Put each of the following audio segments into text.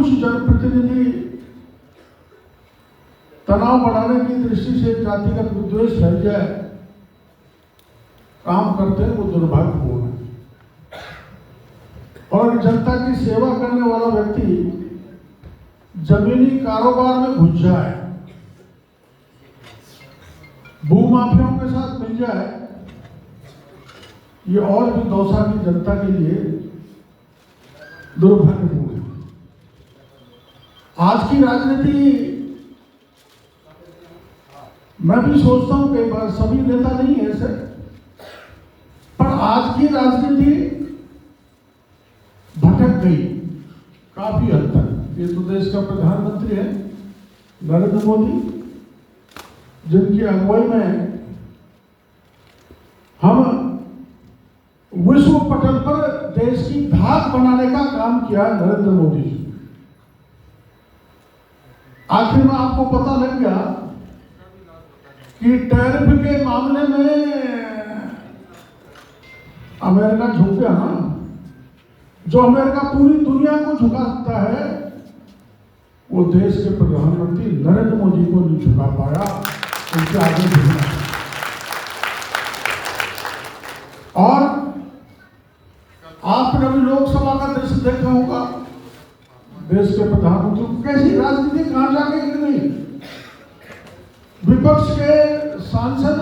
कुछ जनप्रतिनिधि तनाव बढ़ाने की दृष्टि से जातिगत विद्वेष फैल जाए काम करते हैं, वो दुर्भाग्यपूर्ण है। और जनता की सेवा करने वाला व्यक्ति जमीनी कारोबार में घुस जाए, भूमाफियाओं के साथ मिल जाए, ये और भी दौसा की जनता के लिए दुर्भाग्यपूर्ण है। आज की राजनीति, मैं भी सोचता हूं कई बार, सभी नेता नहीं है ऐसे, पर आज की राजनीति भटक गई काफी हद तक। ये तो देश का प्रधानमंत्री है नरेंद्र मोदी, जिनकी अगुवाई में हम विश्व पटल पर देश की धाक बनाने का काम किया है नरेंद्र मोदी जी। आखिर में आपको पता लग गया कि टैरिफ के मामले में अमेरिका झुक गया ना। जो अमेरिका पूरी दुनिया को झुका सकता है, वो देश के प्रधानमंत्री नरेंद्र मोदी को नहीं झुका पाया, उनके आगे झुकना। और आपने अभी लोकसभा का दृश्य देखा होगा, देश के प्रधानमंत्री कैसी राजनीति कहां जाके गिर गई। विपक्ष के सांसद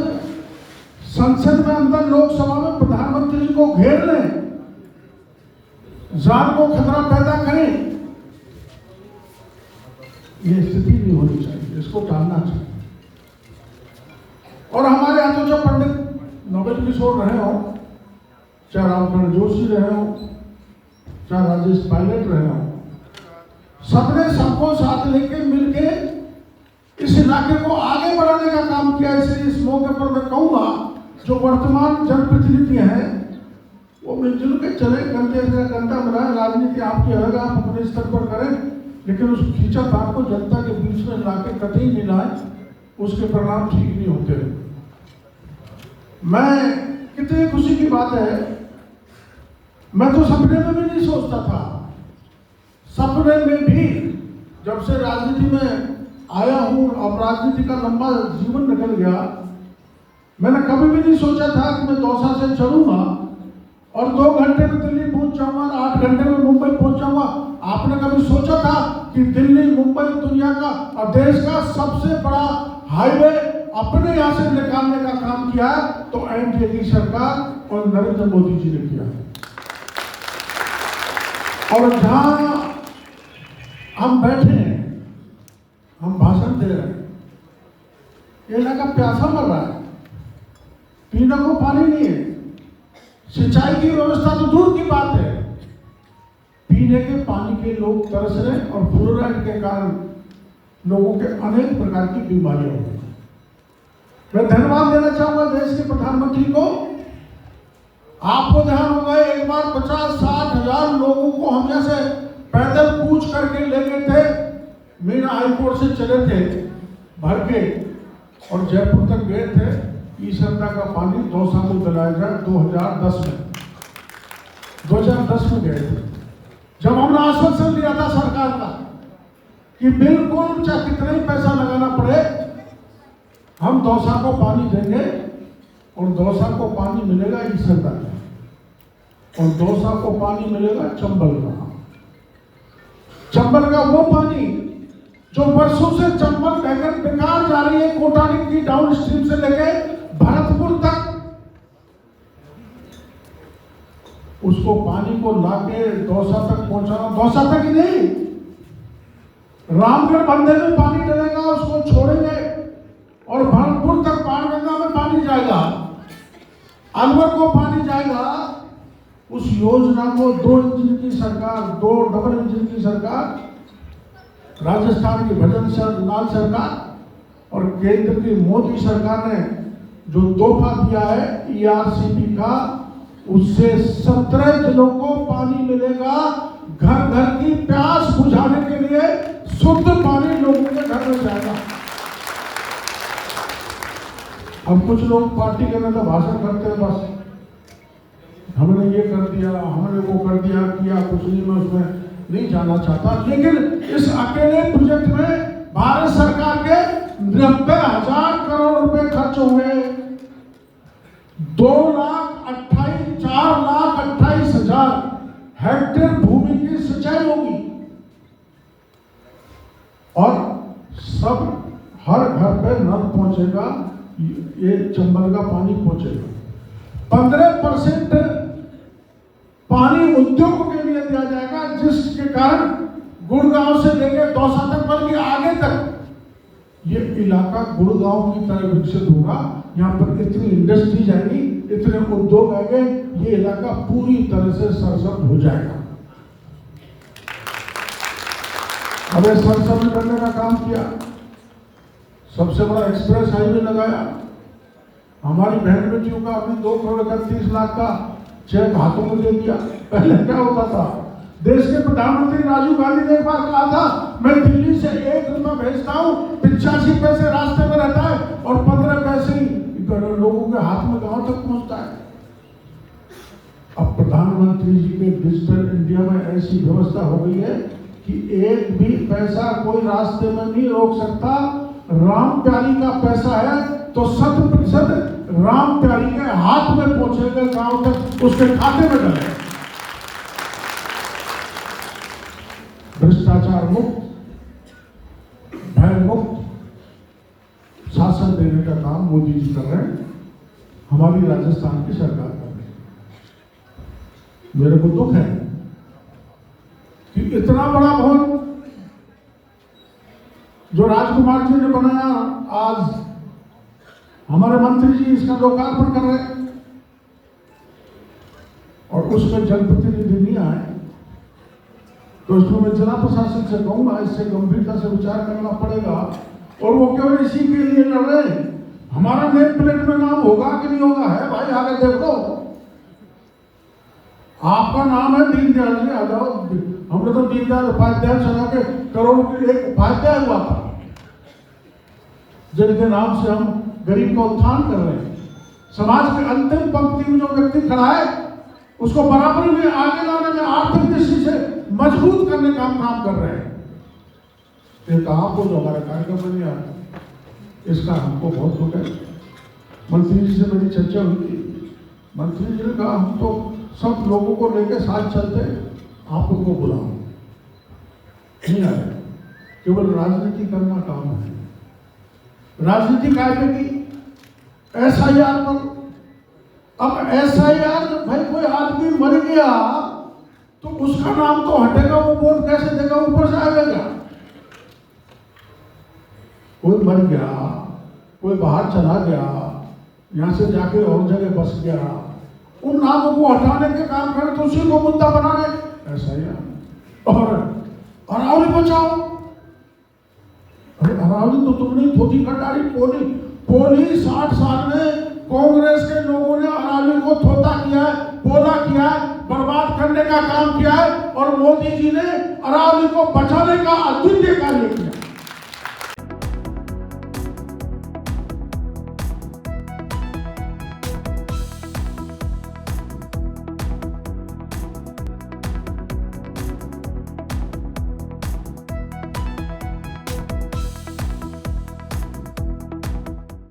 संसद में अंदर लोकसभा में प्रधानमंत्री जी को घेर लें, जान को खतरा पैदा करें, ये स्थिति नहीं होनी चाहिए, इसको टालना चाहिए। और हमारे यहाँ तो जो पंडित नोबेल किशोर रहे हो, चाहे रामकरण जोशी रहे हो, चाहे राजेश पायलट रहे हो, सबने सबको साथ लेके मिलके इस इलाके को आगे बढ़ाने का काम किया। इसलिए इस मौके पर मैं कहूंगा, जो वर्तमान जनप्रतिनिधि हैं वो मिलजुल के चले, कंधे से कंधा मिलाए। राजनीति आपकी अलग, आप अपने स्तर पर करें, लेकिन उस खींचातान को जनता के बीच में लाके कतई नहीं लाए, उसके परिणाम ठीक नहीं होते। मैं कितनी खुशी की बात है, मैं तो सपने में भी नहीं सोचता था। सपने में भी जब से राजनीति में आया हूं, अब राजनीति का लंबा जीवन निकल गया, मैंने कभी भी नहीं सोचा था कि मैं दौसा से चलूंगा और 2 घंटे में दिल्ली पहुंच जाऊंगा, 8 घंटे में मुंबई पहुंच जाऊंगा। आपने कभी सोचा था कि दिल्ली मुंबई दुनिया का और देश का सबसे बड़ा हाईवे अपने यहां से निकालने का काम किया है तो एनडीए की सरकार और नरेंद्र मोदी जी ने किया है। और जहां हम बैठे हैं, हम भाषण दे रहे हैं, ये इलाका प्यासा मर रहा है, पीने को पानी नहीं है, सिंचाई की व्यवस्था तो दूर की बात है, पीने के पानी के लोग तरस रहे और फ्लोराइड के कारण लोगों के अनेक प्रकार की बीमारियां हो गई। मैं धन्यवाद देना चाहूंगा देश के प्रधानमंत्री को। आपको ध्यान होगा, एक बार 50-60 हजार लोगों को हम जैसे पैदल कूच करके ले गए थे, मीना हाईकोर्ट से चले थे भर के और जयपुर तक गए थे। ईसरदा का पानी दौसा को दिलाया जाए 2010 में गए थे, जब हमने आश्वासन दिया था सरकार का कि बिल्कुल चाहे कितना ही पैसा लगाना पड़े, हम दौसा को पानी देंगे और दौसा को पानी मिलेगा ईसरदा का, और दौसा को पानी मिलेगा चंबल का। चंबल का वो पानी जो वर्षों से चंबल बहकर बेकार जा रही है, कोटाली की डाउन स्ट्रीम से लेके भरतपुर तक, उसको पानी को लाके दौसा तक पहुंचाना। दौसा तक ही नहीं, रामगढ़ बंदे में पानी डलेगा, उसको छोड़ेंगे और भरतपुर तक बाणगंगा में पानी जाएगा, अलवर को पानी जाएगा। उस योजना को 2 इंजन की सरकार, 2 डबल इंजन की सरकार, राजस्थान की भजन लाल सरकार और केंद्र की मोदी सरकार ने जो तोहफा दिया है ईआरसीपी का, उससे 17 जिलों को पानी मिलेगा। घर घर की प्यास बुझाने के लिए शुद्ध पानी लोगों के घर में जाएगा। अब कुछ लोग पार्टी के नेता भाषण करते हैं, बस हमने ये कर दिया, हमने वो कर दिया, किया कुछ नहीं। मैं उसमें नहीं जाना चाहता, लेकिन इस अकेले प्रोजेक्ट में भारत सरकार के 90,000 करोड़ रुपए खर्च हुए। 4,28,000 हेक्टेयर भूमि की सिंचाई होगी और सब हर घर पे नल पहुंचेगा, ये चंबल का पानी पहुंचेगा। 15% पानी उद्योग के लिए दिया जाएगा, जिसके कारण गुड़गांव से लेकर दौसा तक बल्कि आगे तक ये इलाका गुड़गांव की तरह विकसित होगा। यहाँ पर इतनी इंडस्ट्रीज आएगी, इतने उद्योग आएंगे, ये इलाका पूरी तरह से सरसब्ज हो जाएगा। हमें सरसब्ज करने का काम किया, सबसे बड़ा एक्सप्रेस हाईवे लगाया। हमारी बहन बेटियों का अपनी 2 करोड़ 31 लाख का चेक हाथों में दे दिया। पहले क्या होता था, देश के प्रधानमंत्री राजीव गांधी ने एक बार कहा था, मैं दिल्ली से 1 रुपया भेजता हूँ, 85 पैसे रास्ते में रहता है और 15 पैसे ही लोगों के हाथ में गांव तक पहुंचता है। अब प्रधानमंत्री जी के डिजिटल इंडिया में ऐसी व्यवस्था हो गई है कि एक भी पैसा कोई रास्ते में नहीं रोक सकता। राम प्यारी का पैसा है तो 100% राम प्यारी के हाथ में पहुंचेगा, गांव तक उसके खाते में डलेगा। भ्रष्टाचार मुक्त, भय मुक्त शासन देने का काम मोदी जी कर रहे हैं, हमारी राजस्थान की सरकार कर रही है। मेरे को दुख है कि इतना बड़ा भवन जो राजकुमार जी ने बनाया, आज हमारे मंत्री जी इसका लोकार्पण कर रहे हैं और उसमें जनप्रतिनिधि नहीं आए, तो इसमें मैं जिला प्रशासन से कहूंगा, इससे गंभीरता से विचार करना पड़ेगा। और वो केवल इसी के लिए लड़ रहे हैं, हमारा नेम प्लेट में नाम होगा कि नहीं होगा, है भाई आगे देख लो। आपका नाम है दीनदयाल जी, आ जाओ। हमने तो दीनदयाल उपाध्याय चला के करोड़ की एक उपाध्याय हुआ था, जिनके नाम से हम गरीब का उत्थान कर रहे हैं। समाज के अंतिम पंक्ति में जो व्यक्ति खड़ा है, उसको बराबरी में आगे लाने में, आर्थिक दृष्टि से मजबूत करने का हम काम कर रहे हैं। एक आपको जो हमारे कार्यक्रम में नहीं आता, इसका हमको बहुत दुख है। मंत्री जी से मेरी चर्चा हुई थी, मंत्री जी ने कहा हम तो सब लोगों को लेकर साथ चलते, आप उनको बुलाओ, नहीं आए, केवल राजनीति करना काम है। राजनीति कायदे की SIR पर, अब SIR भाई कोई आदमी मर गया तो उसका नाम तो हटेगा, वो वोट कैसे देगा, ऊपर से आएगा। कोई मर गया, कोई बाहर चला गया, यहां से जाके और जगह बस गया, उन नामों को हटाने के काम करें तो उसी को मुद्दा बनाने। SIR और अरावली बचाओ। अरे अरावली तो तुमने धोती कटारी पोली 60 साल में कांग्रेस के लोगों ने अरावली को थोता किया है, पोला किया है, बर्बाद करने का काम किया है, और मोदी जी ने अरावली को बचाने का अद्वितीय कार्य किया।